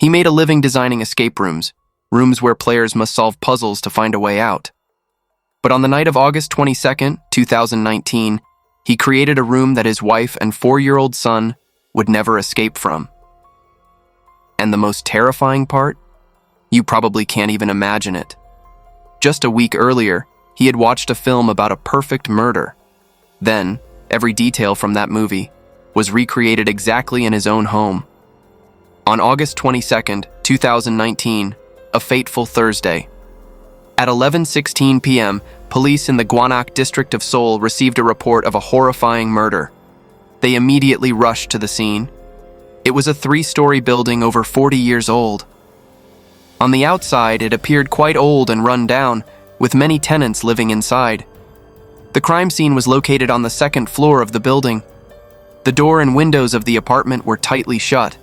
He made a living designing escape rooms, rooms where players must solve puzzles to find a way out. But on the night of August 22nd, 2019, he created a room that his wife and 4-year-old son would never escape from. And the most terrifying part? You probably can't even imagine it. Just a week earlier, he had watched a film about a perfect murder. Then, every detail from that movie was recreated exactly in his own home. On August 22nd, 2019, a fateful Thursday. At 11:16 p.m., police in the Gwanak district of Seoul received a report of a horrifying murder. They immediately rushed to the scene. It was a 3-story building over 40 years old. On the outside, it appeared quite old and run down, with many tenants living inside. The crime scene was located on the 2nd floor of the building. The door and windows of the apartment were tightly shut.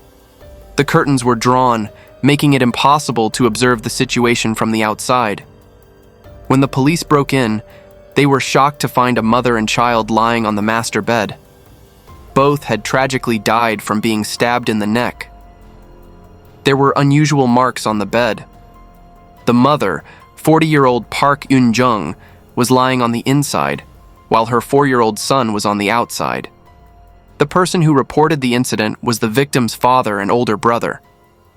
The curtains were drawn, making it impossible to observe the situation from the outside. When the police broke in, they were shocked to find a mother and child lying on the master bed. Both had tragically died from being stabbed in the neck. There were unusual marks on the bed. The mother, 40-year-old Park Eun-jung, was lying on the inside, while her 4-year-old son was on the outside. The person who reported the incident was the victim's father and older brother.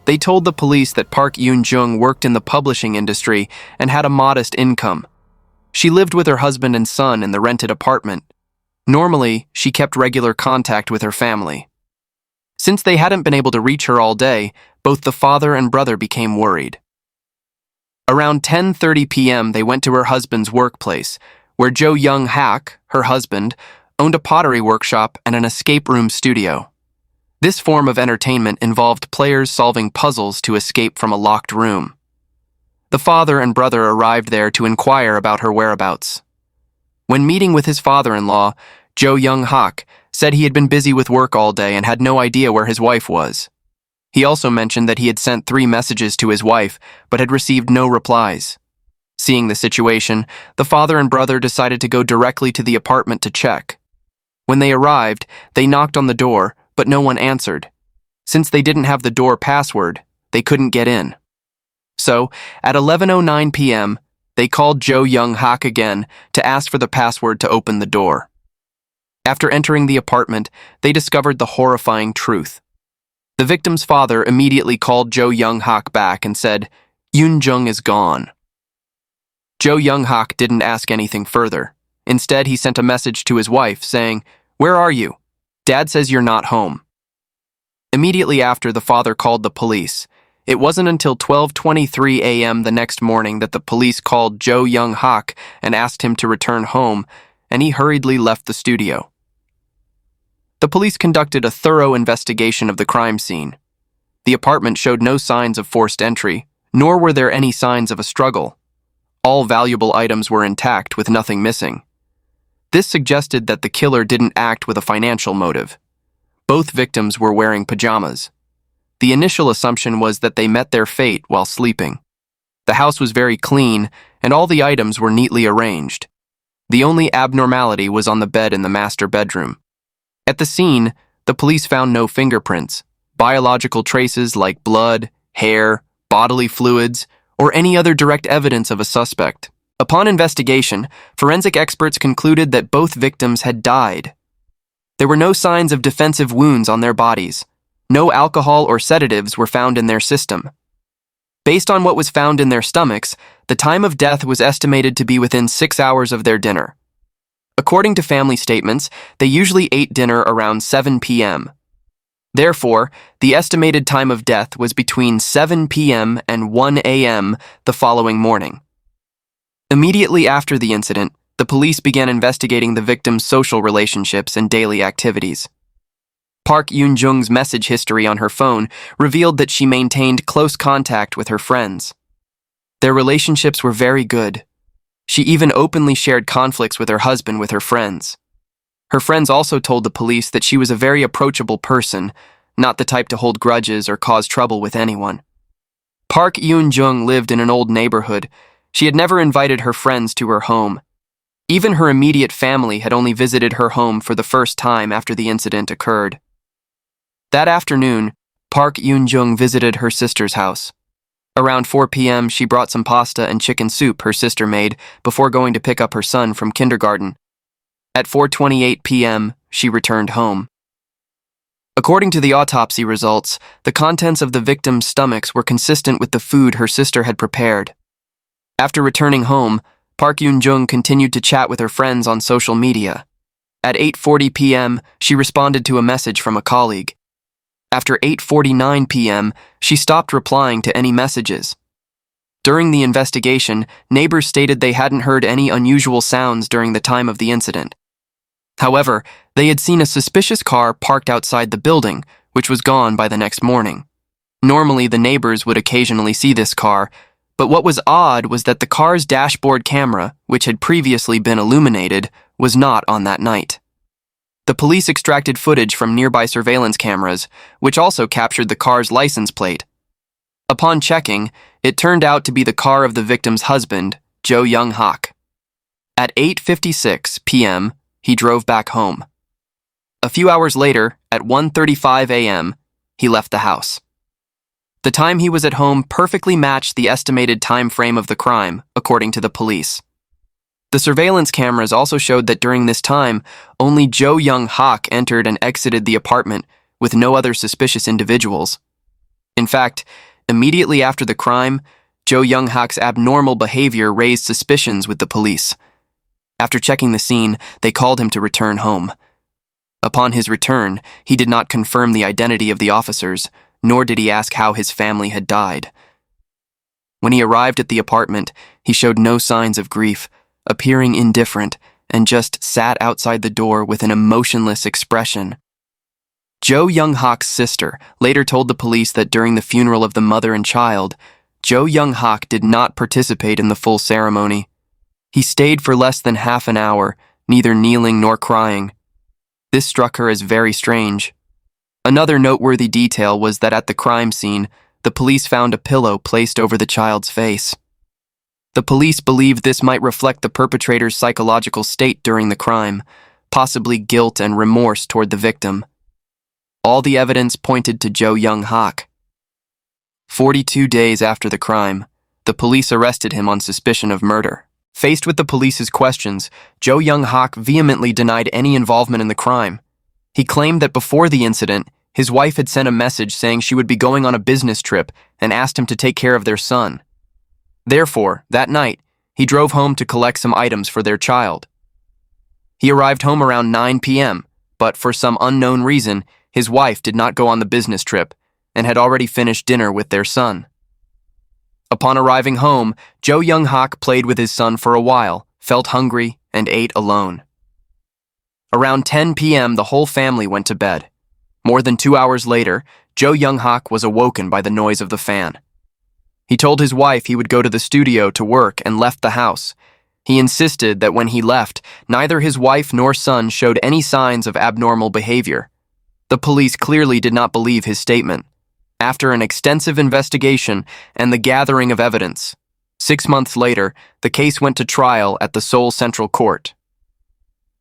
They told the police that Park Eun-jung worked in the publishing industry and had a modest income. She lived with her husband and son in the rented apartment. Normally, she kept regular contact with her family. Since they hadn't been able to reach her all day, both the father and brother became worried. Around 10:30 p.m., they went to her husband's workplace, where Jo Young-hak, her husband, owned a pottery workshop and an escape room studio. This form of entertainment involved players solving puzzles to escape from a locked room. The father and brother arrived there to inquire about her whereabouts. When meeting with his father-in-law, Jo Young-hak said he had been busy with work all day and had no idea where his wife was. He also mentioned that he had sent 3 messages to his wife, but had received no replies. Seeing the situation, the father and brother decided to go directly to the apartment to check. When they arrived, they knocked on the door, but no one answered. Since they didn't have the door password, they couldn't get in. So, at 11:09 p.m., they called Jo Young-hak again to ask for the password to open the door. After entering the apartment, they discovered the horrifying truth. The victim's father immediately called Jo Young-hak back and said, "Eun-jung is gone." Jo Young-hak didn't ask anything further. Instead, he sent a message to his wife saying, "Where are you? Dad says you're not home." Immediately after, the father called the police. It wasn't until 12:23 a.m. the next morning that the police called Jo Young-hak and asked him to return home, and he hurriedly left the studio. The police conducted a thorough investigation of the crime scene. The apartment showed no signs of forced entry, nor were there any signs of a struggle. All valuable items were intact with nothing missing. This suggested that the killer didn't act with a financial motive. Both victims were wearing pajamas. The initial assumption was that they met their fate while sleeping. The house was very clean, and all the items were neatly arranged. The only abnormality was on the bed in the master bedroom. At the scene, the police found no fingerprints, biological traces like blood, hair, bodily fluids, or any other direct evidence of a suspect. Upon investigation, forensic experts concluded that both victims had died. There were no signs of defensive wounds on their bodies. No alcohol or sedatives were found in their system. Based on what was found in their stomachs, the time of death was estimated to be within 6 hours of their dinner. According to family statements, they usually ate dinner around 7 p.m. Therefore, the estimated time of death was between 7 p.m. and 1 a.m. the following morning. Immediately after the incident, the police began investigating the victim's social relationships and daily activities. Park Eun-jung's message history on her phone revealed that she maintained close contact with her friends. Their relationships were very good. She even openly shared conflicts with her husband with her friends. Her friends also told the police that she was a very approachable person, not the type to hold grudges or cause trouble with anyone. Park Eun-jung lived in an old neighborhood. She had never invited her friends to her home. Even her immediate family had only visited her home for the first time after the incident occurred. That afternoon, Park Yoon-jung visited her sister's house. Around 4 p.m., she brought some pasta and chicken soup her sister made before going to pick up her son from kindergarten. At 4:28 p.m., she returned home. According to the autopsy results, the contents of the victim's stomachs were consistent with the food her sister had prepared. After returning home, Park Yoon-jung continued to chat with her friends on social media. At 8:40 p.m., she responded to a message from a colleague. After 8:49 p.m., she stopped replying to any messages. During the investigation, neighbors stated they hadn't heard any unusual sounds during the time of the incident. However, they had seen a suspicious car parked outside the building, which was gone by the next morning. Normally, the neighbors would occasionally see this car, but what was odd was that the car's dashboard camera, which had previously been illuminated, was not on that night. The police extracted footage from nearby surveillance cameras, which also captured the car's license plate. Upon checking, it turned out to be the car of the victim's husband, Jo Young-hak. At 8:56 p.m., he drove back home. A few hours later, at 1:35 a.m., he left the house. The time he was at home perfectly matched the estimated time frame of the crime, according to the police. The surveillance cameras also showed that during this time, only Jo Young-hak entered and exited the apartment with no other suspicious individuals. In fact, immediately after the crime, Jo Young-hak's abnormal behavior raised suspicions with the police. After checking the scene, they called him to return home. Upon his return, he did not confirm the identity of the officers, nor did he ask how his family had died. When he arrived at the apartment, he showed no signs of grief, appearing indifferent, and just sat outside the door with an emotionless expression. Jo Young-hak's sister later told the police that during the funeral of the mother and child, Jo Young-hak did not participate in the full ceremony. He stayed for less than half an hour, neither kneeling nor crying. This struck her as very strange. Another noteworthy detail was that at the crime scene, the police found a pillow placed over the child's face. The police believed this might reflect the perpetrator's psychological state during the crime, possibly guilt and remorse toward the victim. All the evidence pointed to Jo Young-hak. 42 days after the crime, the police arrested him on suspicion of murder. Faced with the police's questions, Jo Young-hak vehemently denied any involvement in the crime. He claimed that before the incident, his wife had sent a message saying she would be going on a business trip and asked him to take care of their son. Therefore, that night, he drove home to collect some items for their child. He arrived home around 9 p.m., but for some unknown reason, his wife did not go on the business trip and had already finished dinner with their son. Upon arriving home, Jo Young-hak played with his son for a while, felt hungry, and ate alone. Around 10 p.m., the whole family went to bed. More than 2 hours later, Jo Young-hak was awoken by the noise of the fan. He told his wife he would go to the studio to work and left the house. He insisted that when he left, neither his wife nor son showed any signs of abnormal behavior. The police clearly did not believe his statement. After an extensive investigation and the gathering of evidence, 6 months later, the case went to trial at the Seoul Central Court.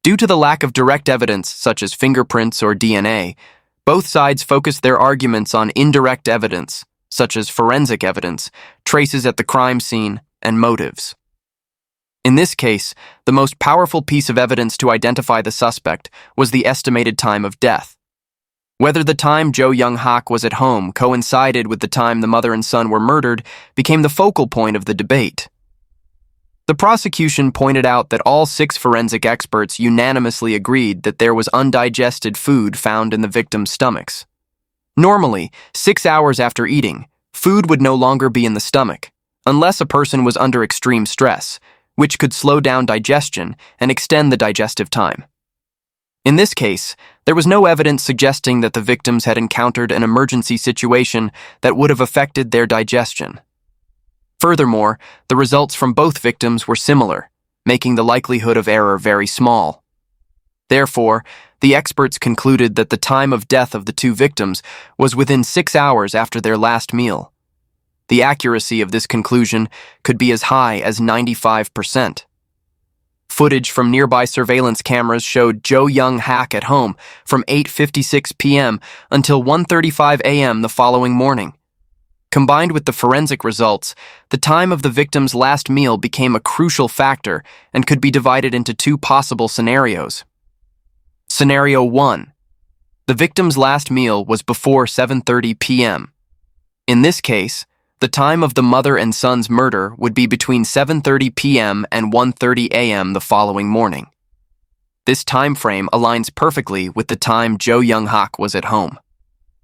Due to the lack of direct evidence, such as fingerprints or DNA, both sides focused their arguments on indirect evidence, such as forensic evidence, traces at the crime scene, and motives. In this case, the most powerful piece of evidence to identify the suspect was the estimated time of death. Whether the time Jo Young-hak was at home coincided with the time the mother and son were murdered became the focal point of the debate. The prosecution pointed out that all 6 forensic experts unanimously agreed that there was undigested food found in the victim's stomachs. Normally, 6 hours after eating, food would no longer be in the stomach, unless a person was under extreme stress, which could slow down digestion and extend the digestive time. In this case, there was no evidence suggesting that the victims had encountered an emergency situation that would have affected their digestion. Furthermore, the results from both victims were similar, making the likelihood of error very small. Therefore, the experts concluded that the time of death of the 2 victims was within 6 hours after their last meal. The accuracy of this conclusion could be as high as 95%. Footage from nearby surveillance cameras showed Jo Young-hak at home from 8:56 p.m. until 1:35 a.m. the following morning. Combined with the forensic results, the time of the victim's last meal became a crucial factor and could be divided into two possible scenarios. Scenario 1. The victim's last meal was before 7:30 p.m. In this case, the time of the mother and son's murder would be between 7:30 p.m. and 1:30 a.m. the following morning. This time frame aligns perfectly with the time Jo Young-hak was at home.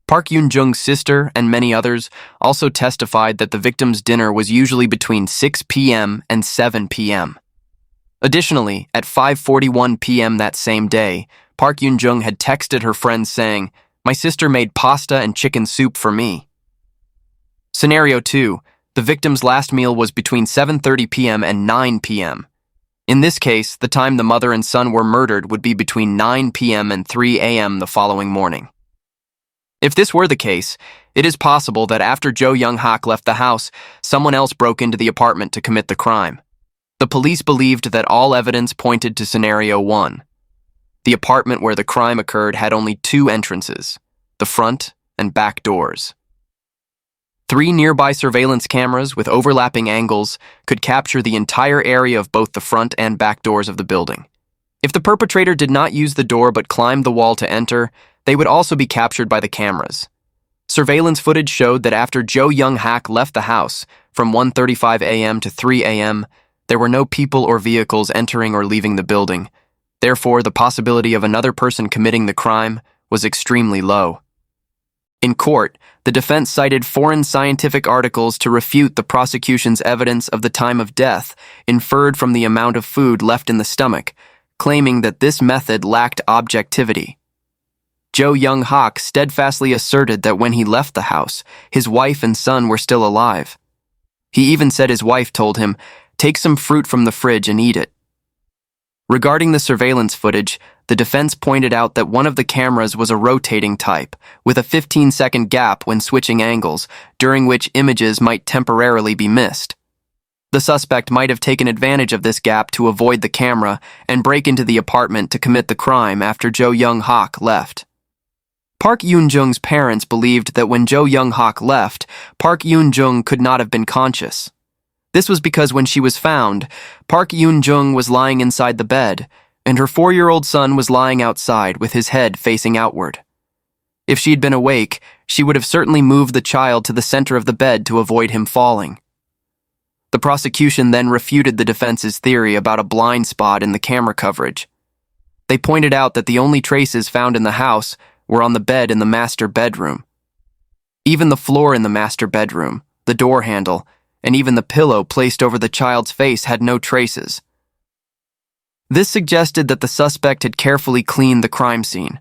Park Yoon-jung's sister and many others also testified that the victim's dinner was usually between 6 p.m. and 7 p.m. Additionally, at 5:41 p.m. that same day, Park Yoon-jung had texted her friends saying, "My sister made pasta and chicken soup for me." Scenario 2. The victim's last meal was between 7:30 p.m. and 9 p.m. In this case, the time the mother and son were murdered would be between 9 p.m. and 3 a.m. the following morning. If this were the case, it is possible that after Jo Young-hak left the house, someone else broke into the apartment to commit the crime. The police believed that all evidence pointed to Scenario 1. The apartment where the crime occurred had only two entrances, the front and back doors. 3 nearby surveillance cameras with overlapping angles could capture the entire area of both the front and back doors of the building. If the perpetrator did not use the door but climbed the wall to enter, they would also be captured by the cameras. Surveillance footage showed that after Jo Young-hak left the house from 1:35 a.m. to 3 a.m., there were no people or vehicles entering or leaving the building. Therefore, the possibility of another person committing the crime was extremely low. In court, the defense cited foreign scientific articles to refute the prosecution's evidence of the time of death inferred from the amount of food left in the stomach, claiming that this method lacked objectivity. Jo Young-hak steadfastly asserted that when he left the house, his wife and son were still alive. He even said his wife told him, "Take some fruit from the fridge and eat it." Regarding the surveillance footage, the defense pointed out that one of the cameras was a rotating type, with a 15-second gap when switching angles, during which images might temporarily be missed. The suspect might have taken advantage of this gap to avoid the camera and break into the apartment to commit the crime after Jo Young-hak left. Park Yoon-jung's parents believed that when Jo Young-hak left, Park Yoon-jung could not have been conscious. This was because when she was found, Park Yoon-jung was lying inside the bed, and her 4-year-old son was lying outside with his head facing outward. If she had been awake, she would have certainly moved the child to the center of the bed to avoid him falling. The prosecution then refuted the defense's theory about a blind spot in the camera coverage. They pointed out that the only traces found in the house were on the bed in the master bedroom. Even the floor in the master bedroom, the door handle, and even the pillow placed over the child's face had no traces. This suggested that the suspect had carefully cleaned the crime scene.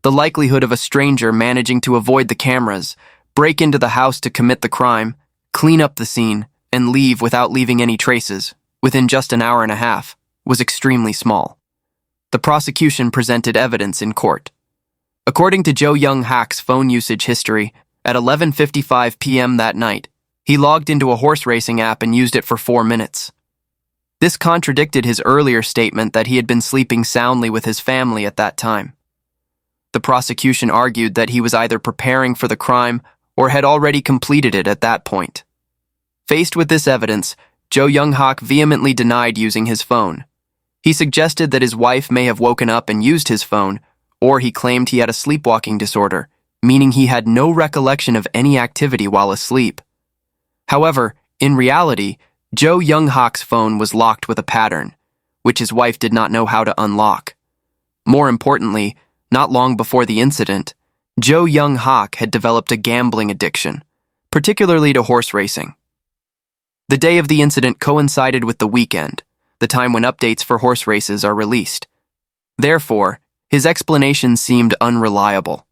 The likelihood of a stranger managing to avoid the cameras, break into the house to commit the crime, clean up the scene, and leave without leaving any traces, within just an hour and a half, was extremely small. The prosecution presented evidence in court. According to Jo Young-hak's phone usage history, at 11:55 p.m. that night, he logged into a horse racing app and used it for 4 minutes. This contradicted his earlier statement that he had been sleeping soundly with his family at that time. The prosecution argued that he was either preparing for the crime or had already completed it at that point. Faced with this evidence, Jo Young-hak vehemently denied using his phone. He suggested that his wife may have woken up and used his phone, or he claimed he had a sleepwalking disorder, meaning he had no recollection of any activity while asleep. However, in reality, Jo Young-hak's phone was locked with a pattern, which his wife did not know how to unlock. More importantly, not long before the incident, Jo Young-hak had developed a gambling addiction, particularly to horse racing. The day of the incident coincided with the weekend, the time when updates for horse races are released. Therefore, his explanation seemed unreliable.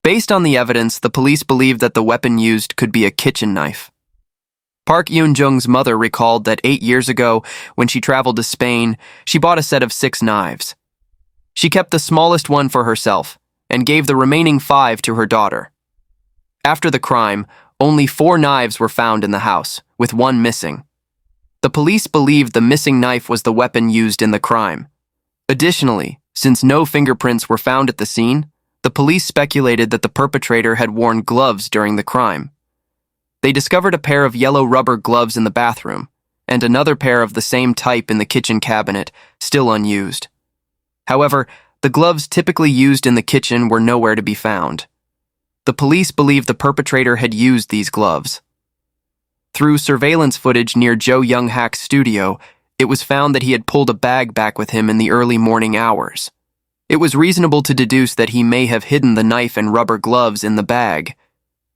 Based on the evidence, the police believed that the weapon used could be a kitchen knife. Park Yoon-jung's mother recalled that 8 years ago, when she traveled to Spain, she bought a set of 6 knives. She kept the smallest one for herself and gave the remaining 5 to her daughter. After the crime, only 4 knives were found in the house, with 1 missing. The police believed the missing knife was the weapon used in the crime. Additionally, since no fingerprints were found at the scene, the police speculated that the perpetrator had worn gloves during the crime. They discovered a pair of yellow rubber gloves in the bathroom, and another pair of the same type in the kitchen cabinet, still unused. However, the gloves typically used in the kitchen were nowhere to be found. The police believed the perpetrator had used these gloves. Through surveillance footage near Joe Young-hak's studio, it was found that he had pulled a bag back with him in the early morning hours. It was reasonable to deduce that he may have hidden the knife and rubber gloves in the bag.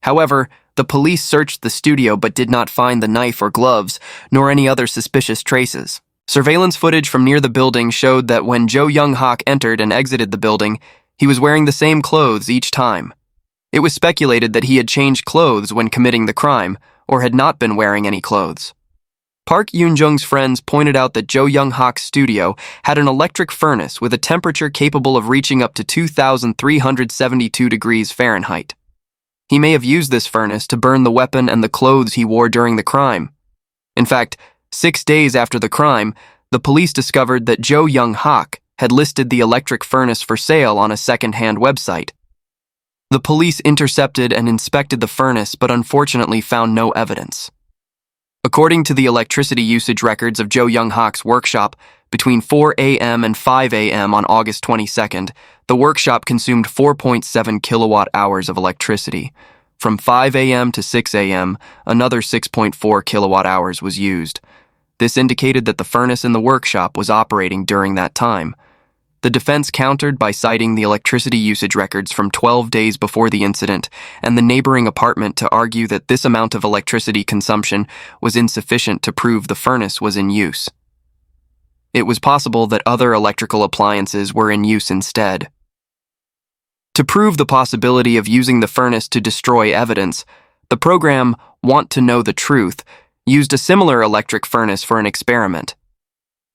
However, the police searched the studio but did not find the knife or gloves, nor any other suspicious traces. Surveillance footage from near the building showed that when Joe Young-hak entered and exited the building, he was wearing the same clothes each time. It was speculated that he had changed clothes when committing the crime, or had not been wearing any clothes. Park Yoon-jung's friends pointed out that Joe Young-hak's studio had an electric furnace with a temperature capable of reaching up to 2,372 degrees Fahrenheit. He may have used this furnace to burn the weapon and the clothes he wore during the crime. In fact, 6 days after the crime, the police discovered that Joe Young-hak had listed the electric furnace for sale on a second-hand website. The police intercepted and inspected the furnace but unfortunately found no evidence. According to the electricity usage records of Joe Young-hak's workshop, between 4 a.m. and 5 a.m. on August 22nd, the workshop consumed 4.7 kilowatt-hours of electricity. From 5 a.m. to 6 a.m., another 6.4 kilowatt-hours was used. This indicated that the furnace in the workshop was operating during that time. The defense countered by citing the electricity usage records from 12 days before the incident and the neighboring apartment to argue that this amount of electricity consumption was insufficient to prove the furnace was in use. It was possible that other electrical appliances were in use instead. To prove the possibility of using the furnace to destroy evidence, the program Want to Know the Truth used a similar electric furnace for an experiment.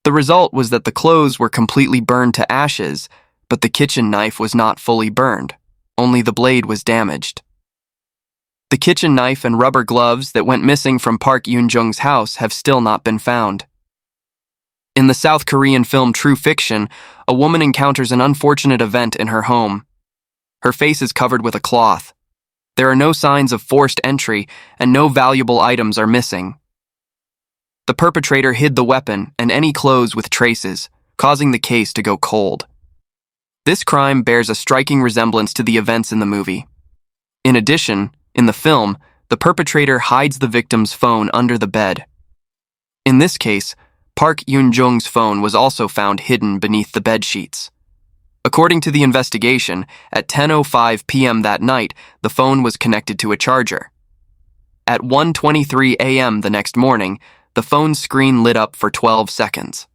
The result was that the clothes were completely burned to ashes, but the kitchen knife was not fully burned. Only the blade was damaged. The kitchen knife and rubber gloves that went missing from Park Yoon-jung's house have still not been found. In the South Korean film True Fiction, a woman encounters an unfortunate event in her home. Her face is covered with a cloth. There are no signs of forced entry, and no valuable items are missing. The perpetrator hid the weapon and any clothes with traces, causing the case to go cold. This crime bears a striking resemblance to the events in the movie. In addition, in the film, the perpetrator hides the victim's phone under the bed. In this case, Park Yoon-jung's phone was also found hidden beneath the bed sheets. According to the investigation, at 10:05 p.m. that night, the phone was connected to a charger. At 1:23 a.m. the next morning, the phone screen lit up for 12 seconds.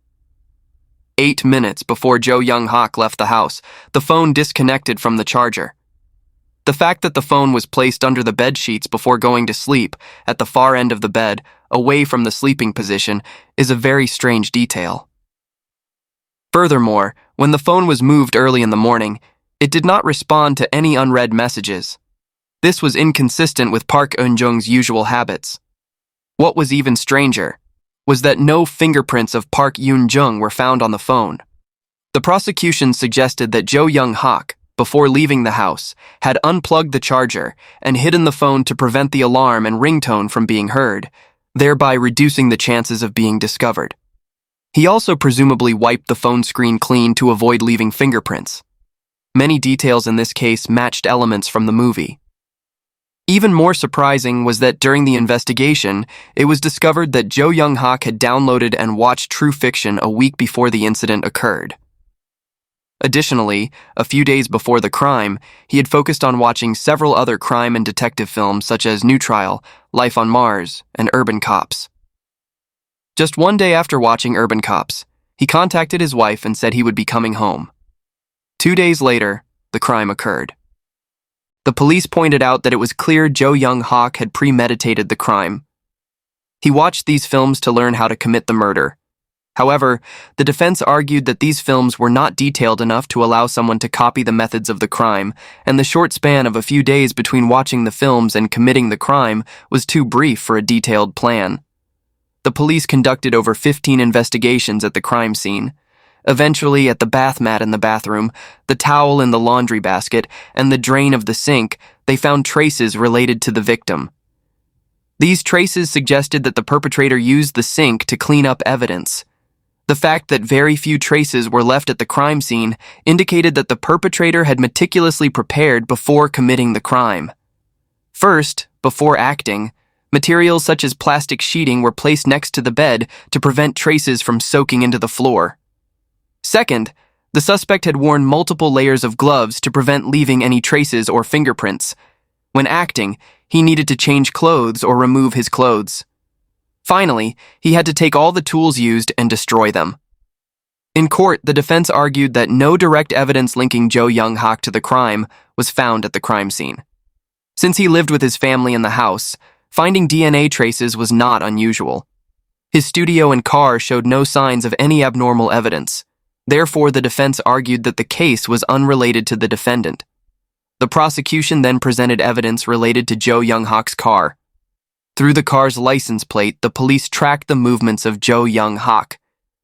8 minutes before Joe Young-hak left the house, the phone disconnected from the charger. The fact that the phone was placed under the bed sheets before going to sleep, at the far end of the bed, away from the sleeping position, is a very strange detail. Furthermore, when the phone was moved early in the morning, it did not respond to any unread messages. This was inconsistent with Park Eun-jung's usual habits. What was even stranger was that no fingerprints of Park Yoon-jung were found on the phone. The prosecution suggested that Joe Young-hak, before leaving the house, had unplugged the charger and hidden the phone to prevent the alarm and ringtone from being heard, thereby reducing the chances of being discovered. He also presumably wiped the phone screen clean to avoid leaving fingerprints. Many details in this case matched elements from the movie. Even more surprising was that during the investigation, it was discovered that Joe Young-hak had downloaded and watched True Fiction a week before the incident occurred. Additionally, a few days before the crime, he had focused on watching several other crime and detective films such as New Trial, Life on Mars, and Urban Cops. Just one day after watching Urban Cops, he contacted his wife and said he would be coming home. 2 days later, the crime occurred. The police pointed out that it was clear Joe Young-hak had premeditated the crime. He watched these films to learn how to commit the murder. However, the defense argued that these films were not detailed enough to allow someone to copy the methods of the crime, and the short span of a few days between watching the films and committing the crime was too brief for a detailed plan. the police conducted over 15 investigations at the crime scene. Eventually, at the bath mat in the bathroom, the towel in the laundry basket, and the drain of the sink, they found traces related to the victim. These traces suggested that the perpetrator used the sink to clean up evidence. The fact that very few traces were left at the crime scene indicated that the perpetrator had meticulously prepared before committing the crime. First, before acting, materials such as plastic sheeting were placed next to the bed to prevent traces from soaking into the floor. Second, the suspect had worn multiple layers of gloves to prevent leaving any traces or fingerprints. When acting, he needed to change clothes or remove his clothes. Finally, he had to take all the tools used and destroy them. In court, the defense argued that no direct evidence linking Jo Young-hak to the crime was found at the crime scene. Since he lived with his family in the house, finding DNA traces was not unusual. His studio and car showed no signs of any abnormal evidence. Therefore, the defense argued that the case was unrelated to the defendant. The prosecution then presented evidence related to Jo Young-hak's car. Through the car's license plate, the police tracked the movements of Jo Young-hak.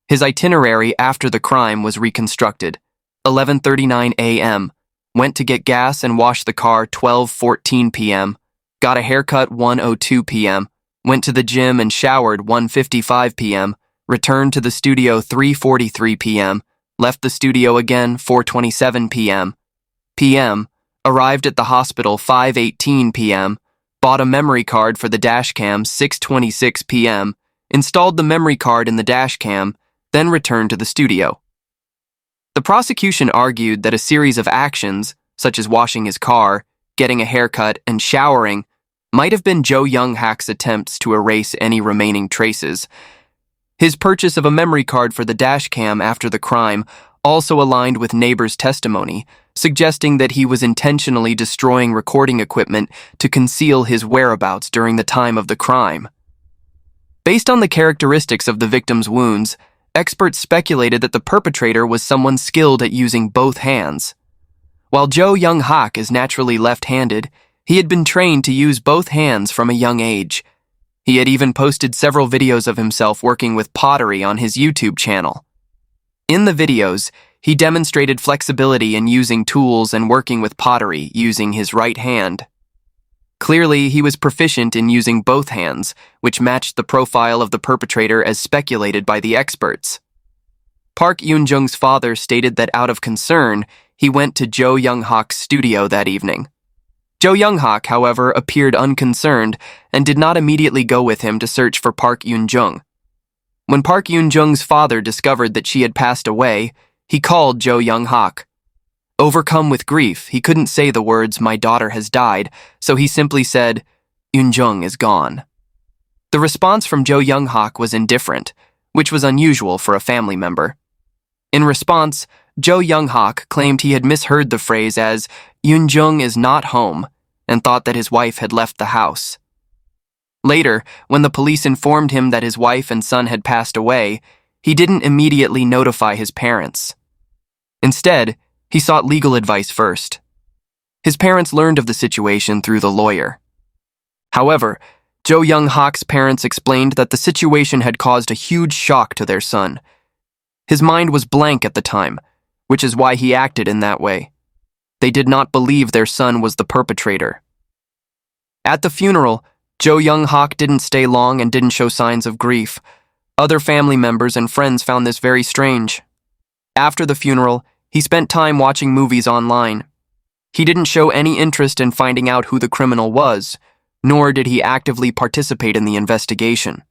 His itinerary after the crime was reconstructed. 11:39 a.m. Went to get gas and washed the car 12:14 p.m. Got a haircut 1:02 p.m. Went to the gym and showered 1:55 p.m. Returned to the studio 3:43 p.m. Left the studio again 4:27 p.m. Arrived at the hospital 5:18 p.m. Bought a memory card for the dashcam 6:26 p.m. Installed the memory card in the dashcam, then returned to the studio. The prosecution argued that a series of actions, such as washing his car, getting a haircut, and showering, might have been Jo Young-hak's attempts to erase any remaining traces. His purchase of a memory card for the dashcam after the crime also aligned with neighbors' testimony, suggesting that he was intentionally destroying recording equipment to conceal his whereabouts during the time of the crime. Based on the characteristics of the victim's wounds, experts speculated that the perpetrator was someone skilled at using both hands. While Jo Young-hak is naturally left-handed, he had been trained to use both hands from a young age. He had even posted several videos of himself working with pottery on his YouTube channel. In the videos, he demonstrated flexibility in using tools and working with pottery using his right hand. Clearly, he was proficient in using both hands, which matched the profile of the perpetrator as speculated by the experts. Park Yoon-jung's father stated that out of concern, he went to Jo Young-hak's studio that evening. Jo Young-hak, however, appeared unconcerned and did not immediately go with him to search for Park Yoon-jung. When Park Yoon-jung's father discovered that she had passed away, he called Jo Young-hak. Overcome with grief, he couldn't say the words, "My daughter has died," so he simply said, "Yoon-jung is gone." The response from Jo Young-hak was indifferent, which was unusual for a family member. In response, Jo Young-hak claimed he had misheard the phrase as "Yoon-jung is not home" and thought that his wife had left the house. Later, when the police informed him that his wife and son had passed away, he didn't immediately notify his parents. Instead, he sought legal advice first. His parents learned of the situation through the lawyer. However, Jo Young-hak's parents explained that the situation had caused a huge shock to their son. His mind was blank at the time, which is why he acted in that way. They did not believe their son was the perpetrator. At the funeral, Jo Young-hak didn't stay long and didn't show signs of grief. Other family members and friends found this very strange. After the funeral, he spent time watching movies online. He didn't show any interest in finding out who the criminal was, nor did he actively participate in the investigation.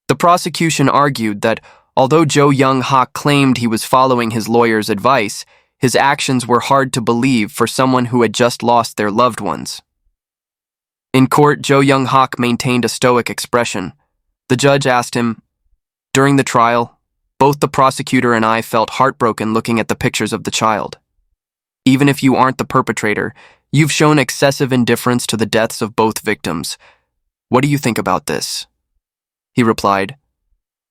The prosecution argued that although Jo Young-hak claimed he was following his lawyer's advice, his actions were hard to believe for someone who had just lost their loved ones. In court, Jo Young-hak maintained a stoic expression. The judge asked him, "During the trial, both the prosecutor and I felt heartbroken looking at the pictures of the child. Even if you aren't the perpetrator, you've shown excessive indifference to the deaths of both victims. What do you think about this?" He replied,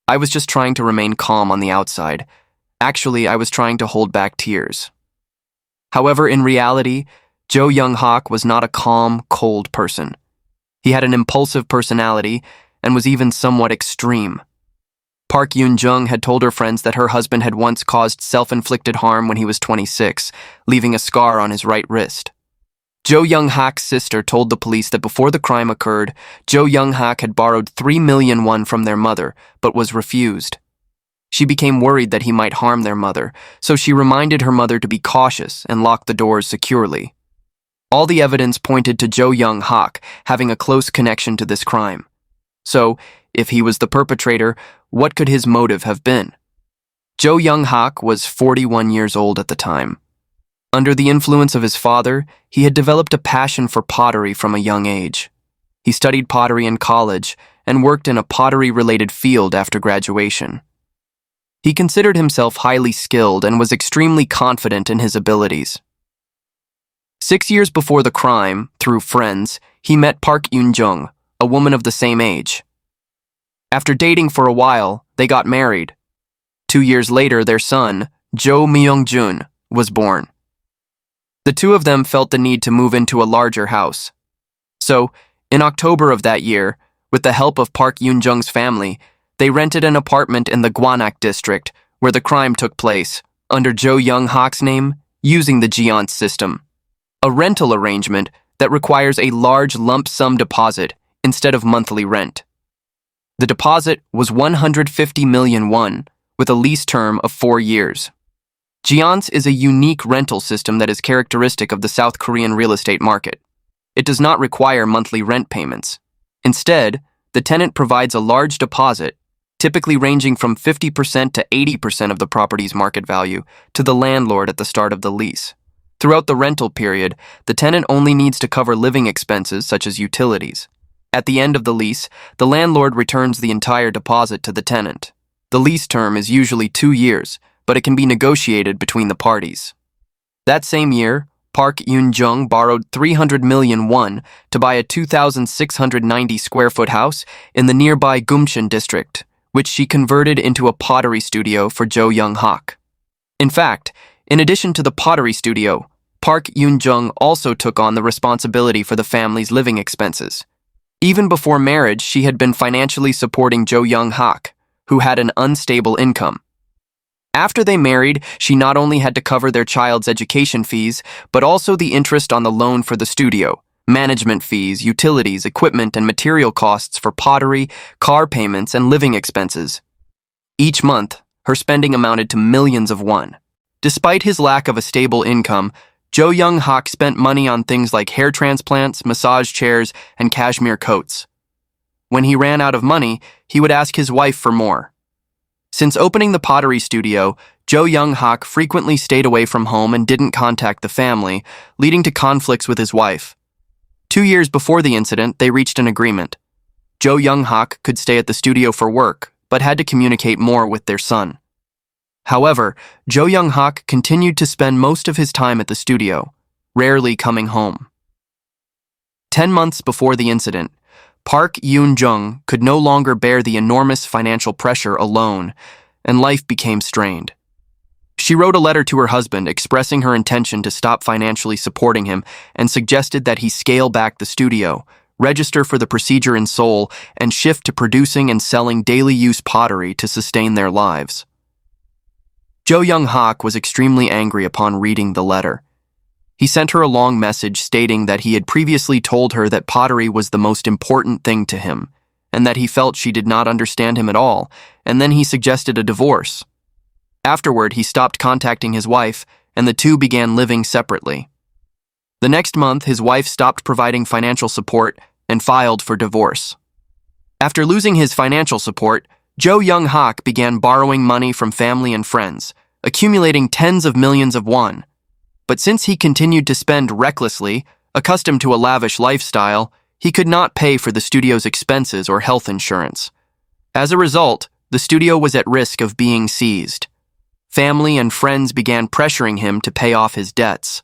"I was just trying to remain calm on the outside. Actually, I was trying to hold back tears." However, in reality, Jo Young-hak was not a calm, cold person. He had an impulsive personality, and was even somewhat extreme. Park Yoon-jung had told her friends that her husband had once caused self-inflicted harm when he was 26, leaving a scar on his right wrist. Jo Young-hak's sister told the police that before the crime occurred, Jo Young-hak had borrowed 3 million won from their mother, but was refused. She became worried that he might harm their mother, so she reminded her mother to be cautious and lock the doors securely. All the evidence pointed to Jo Young-hak having a close connection to this crime. So, if he was the perpetrator, what could his motive have been? Jo Young-hak was 41 years old at the time. Under the influence of his father, he had developed a passion for pottery from a young age. He studied pottery in college and worked in a pottery-related field after graduation. He considered himself highly skilled and was extremely confident in his abilities. 6 years before the crime, through friends, he met Park Yoon-jung, a woman of the same age. After dating for a while, they got married. 2 years later, their son, Jo Myung-jun, was born. The two of them felt the need to move into a larger house. So, in October of that year, with the help of Park Yoon-jung's family, they rented an apartment in the Gwanak district, where the crime took place, under Jo Young-hak's name, using the Jeonse system, a rental arrangement that requires a large lump sum deposit instead of monthly rent. The deposit was 150 million won, with a lease term of 4 years. Jeonse is a unique rental system that is characteristic of the South Korean real estate market. It does not require monthly rent payments. Instead, the tenant provides a large deposit, typically ranging from 50% to 80% of the property's market value, to the landlord at the start of the lease. Throughout the rental period, the tenant only needs to cover living expenses such as utilities. At the end of the lease, the landlord returns the entire deposit to the tenant. The lease term is usually 2 years, but it can be negotiated between the parties. That same year, Park Yoon-jung borrowed 300 million won to buy a 2,690 square foot house in the nearby Gumcheon district, which she converted into a pottery studio for Jo Young-hak. In fact, in addition to the pottery studio, Park Yoon-jung also took on the responsibility for the family's living expenses. Even before marriage, she had been financially supporting Jo Young-hak, who had an unstable income. After they married, she not only had to cover their child's education fees, but also the interest on the loan for the studio, management fees, utilities, equipment, and material costs for pottery, car payments, and living expenses. Each month, her spending amounted to millions of won. Despite his lack of a stable income, Jo Young-hak spent money on things like hair transplants, massage chairs, and cashmere coats. When he ran out of money, he would ask his wife for more. Since opening the pottery studio, Jo Young-hak frequently stayed away from home and didn't contact the family, leading to conflicts with his wife. 2 years before the incident, they reached an agreement. Jo Young-hak could stay at the studio for work, but had to communicate more with their son. However, Jo Young-hak continued to spend most of his time at the studio, rarely coming home. 10 months before the incident, Park Yoon-jung could no longer bear the enormous financial pressure alone, and life became strained. She wrote a letter to her husband expressing her intention to stop financially supporting him and suggested that he scale back the studio, register for the procedure in Seoul, and shift to producing and selling daily-use pottery to sustain their lives. Jo Young-hak was extremely angry upon reading the letter. He sent her a long message stating that he had previously told her that pottery was the most important thing to him, and that he felt she did not understand him at all, and then he suggested a divorce. Afterward, he stopped contacting his wife, and the two began living separately. The next month, his wife stopped providing financial support and filed for divorce. After losing his financial support, Jo Young-hak began borrowing money from family and friends, accumulating tens of millions of won. But since he continued to spend recklessly, accustomed to a lavish lifestyle, he could not pay for the studio's expenses or health insurance. As a result, the studio was at risk of being seized. Family and friends began pressuring him to pay off his debts.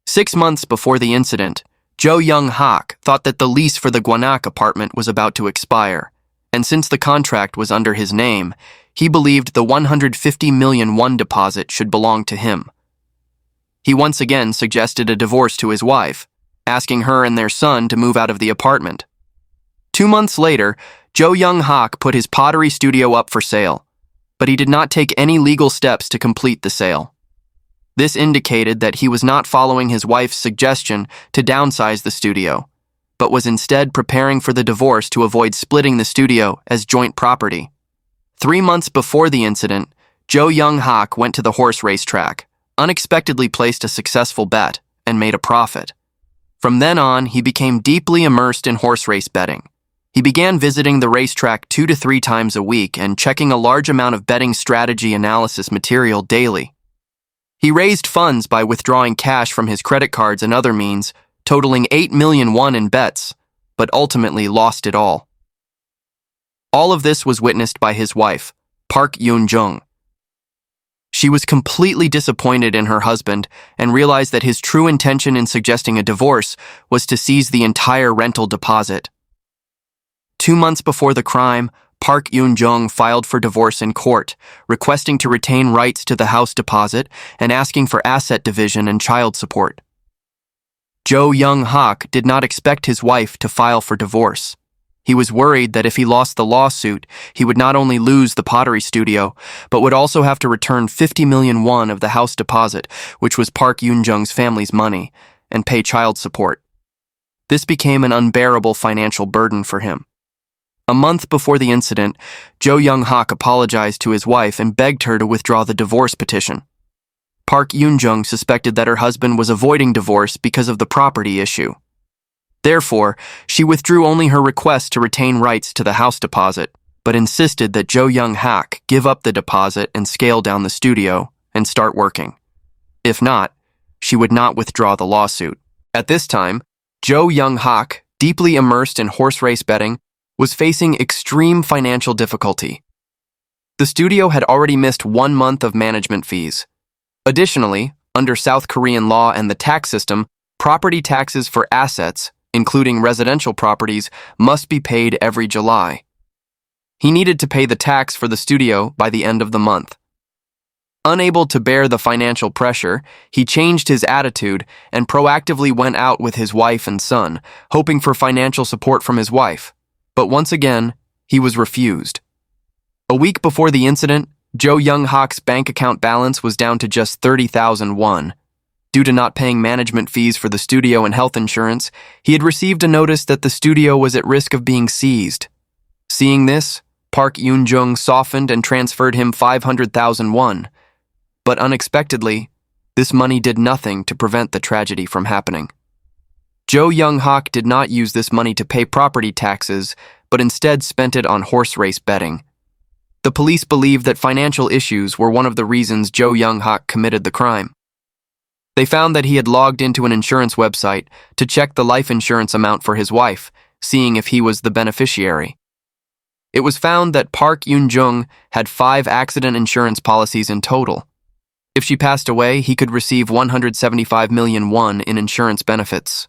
6 months before the incident, Jo Young-hak thought that the lease for the Gwanak apartment was about to expire, and since the contract was under his name, he believed the 150 million won deposit should belong to him. He once again suggested a divorce to his wife, asking her and their son to move out of the apartment. 2 months later, Jo Young-hak put his pottery studio up for sale, but he did not take any legal steps to complete the sale. This indicated that he was not following his wife's suggestion to downsize the studio, but was instead preparing for the divorce to avoid splitting the studio as joint property. 3 months before the incident, Jo Young-hak went to the horse racetrack, unexpectedly placed a successful bet, and made a profit. From then on, he became deeply immersed in horse race betting. He began visiting the racetrack 2 to 3 times a week and checking a large amount of betting strategy analysis material daily. He raised funds by withdrawing cash from his credit cards and other means, totaling 8 million won in bets, but ultimately lost it all. All of this was witnessed by his wife, Park Yoon-jung. She was completely disappointed in her husband and realized that his true intention in suggesting a divorce was to seize the entire rental deposit. 2 months before the crime, Park Yoon-jung filed for divorce in court, requesting to retain rights to the house deposit and asking for asset division and child support. Jo Young-hak did not expect his wife to file for divorce. He was worried that if he lost the lawsuit, he would not only lose the pottery studio, but would also have to return 50 million won of the house deposit, which was Park Yoon-jung's family's money, and pay child support. This became an unbearable financial burden for him. A month before the incident, Jo Young-hak apologized to his wife and begged her to withdraw the divorce petition. Park Yoon-jung suspected that her husband was avoiding divorce because of the property issue. Therefore, she withdrew only her request to retain rights to the house deposit, but insisted that Jo Young-hak give up the deposit and scale down the studio and start working. If not, she would not withdraw the lawsuit. At this time, Jo Young-hak, deeply immersed in horse race betting, was facing extreme financial difficulty. The studio had already missed 1 month of management fees. Additionally, under South Korean law and the tax system, property taxes for assets, including residential properties, must be paid every July. He needed to pay the tax for the studio by the end of the month. Unable to bear the financial pressure, he changed his attitude and proactively went out with his wife and son, hoping for financial support from his wife. But once again, he was refused. A week before the incident, Jo Young-hak's bank account balance was down to just 30,000 won. Due to not paying management fees for the studio and health insurance, he had received a notice that the studio was at risk of being seized. Seeing this, Park Yoon-jung softened and transferred him 500,000 won. But unexpectedly, this money did nothing to prevent the tragedy from happening. Jo Young-hak did not use this money to pay property taxes, but instead spent it on horse race betting. The police believed that financial issues were one of the reasons Jo Young-hak committed the crime. They found that he had logged into an insurance website to check the life insurance amount for his wife, seeing if he was the beneficiary. It was found that Park Yoon-jung had 5 accident insurance policies in total. If she passed away, he could receive 175 million won in insurance benefits.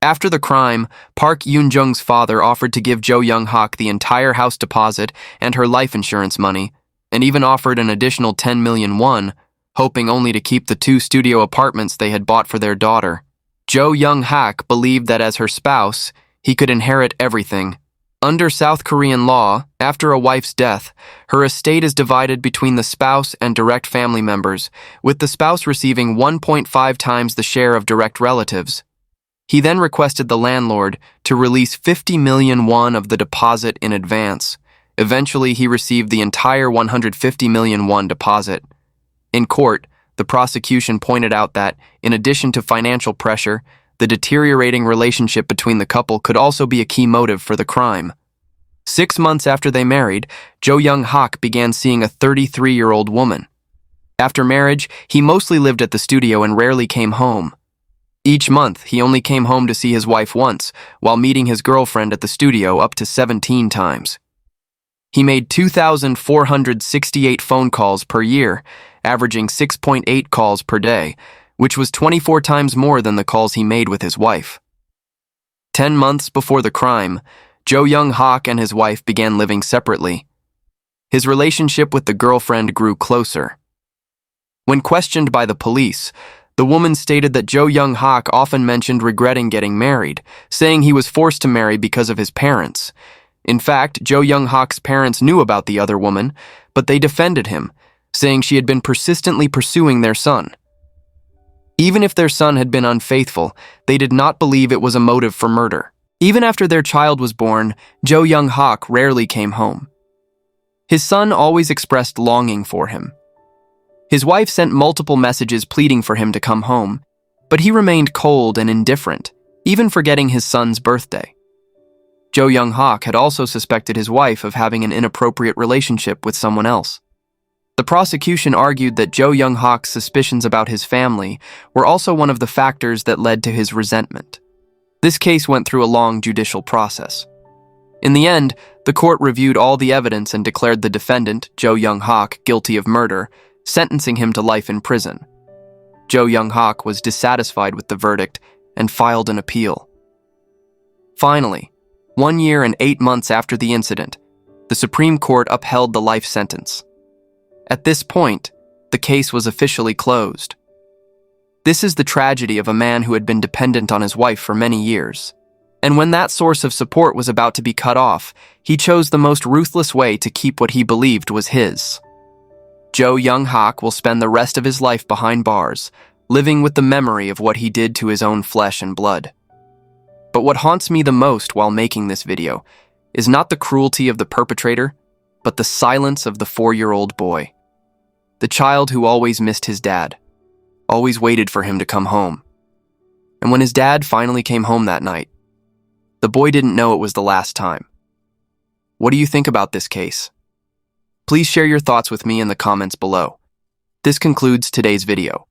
After the crime, Park Yoon-jung's father offered to give Jo Young-hak the entire house deposit and her life insurance money, and even offered an additional 10 million won, hoping only to keep the 2 studio apartments they had bought for their daughter. Jo Young-hak believed that as her spouse, he could inherit everything. Under South Korean law, after a wife's death, her estate is divided between the spouse and direct family members, with the spouse receiving 1.5 times the share of direct relatives. He then requested the landlord to release 50 million won of the deposit in advance. Eventually, he received the entire 150 million won deposit. In court, the prosecution pointed out that, in addition to financial pressure, the deteriorating relationship between the couple could also be a key motive for the crime. 6 months after they married, Jo Young-hak began seeing a 33-year-old woman. After marriage, he mostly lived at the studio and rarely came home. Each month, he only came home to see his wife once, while meeting his girlfriend at the studio up to 17 times. He made 2,468 phone calls per year, averaging 6.8 calls per day, which was 24 times more than the calls he made with his wife. 10 months before the crime, Jo Young-hak and his wife began living separately. His relationship with the girlfriend grew closer. When questioned by the police, the woman stated that Jo Young-hak often mentioned regretting getting married, saying he was forced to marry because of his parents. In fact, Jo Young-hak's parents knew about the other woman, but they defended him, saying she had been persistently pursuing their son. Even if their son had been unfaithful, they did not believe it was a motive for murder. Even after their child was born, Jo Young-hak rarely came home. His son always expressed longing for him. His wife sent multiple messages pleading for him to come home, but he remained cold and indifferent, even forgetting his son's birthday. Jo Young-hak had also suspected his wife of having an inappropriate relationship with someone else. The prosecution argued that Jo Young-hak's suspicions about his family were also one of the factors that led to his resentment. This case went through a long judicial process. In the end, the court reviewed all the evidence and declared the defendant, Jo Young-hak, guilty of murder, sentencing him to life in prison. Jo Young-hak was dissatisfied with the verdict and filed an appeal. Finally, 1 year and 8 months after the incident, the Supreme Court upheld the life sentence. At this point, the case was officially closed. This is the tragedy of a man who had been dependent on his wife for many years. And when that source of support was about to be cut off, he chose the most ruthless way to keep what he believed was his. Jo Young-hak will spend the rest of his life behind bars, living with the memory of what he did to his own flesh and blood. But what haunts me the most while making this video is not the cruelty of the perpetrator, but the silence of the 4-year-old boy. The child who always missed his dad, always waited for him to come home. And when his dad finally came home that night, the boy didn't know it was the last time. What do you think about this case? Please share your thoughts with me in the comments below. This concludes today's video.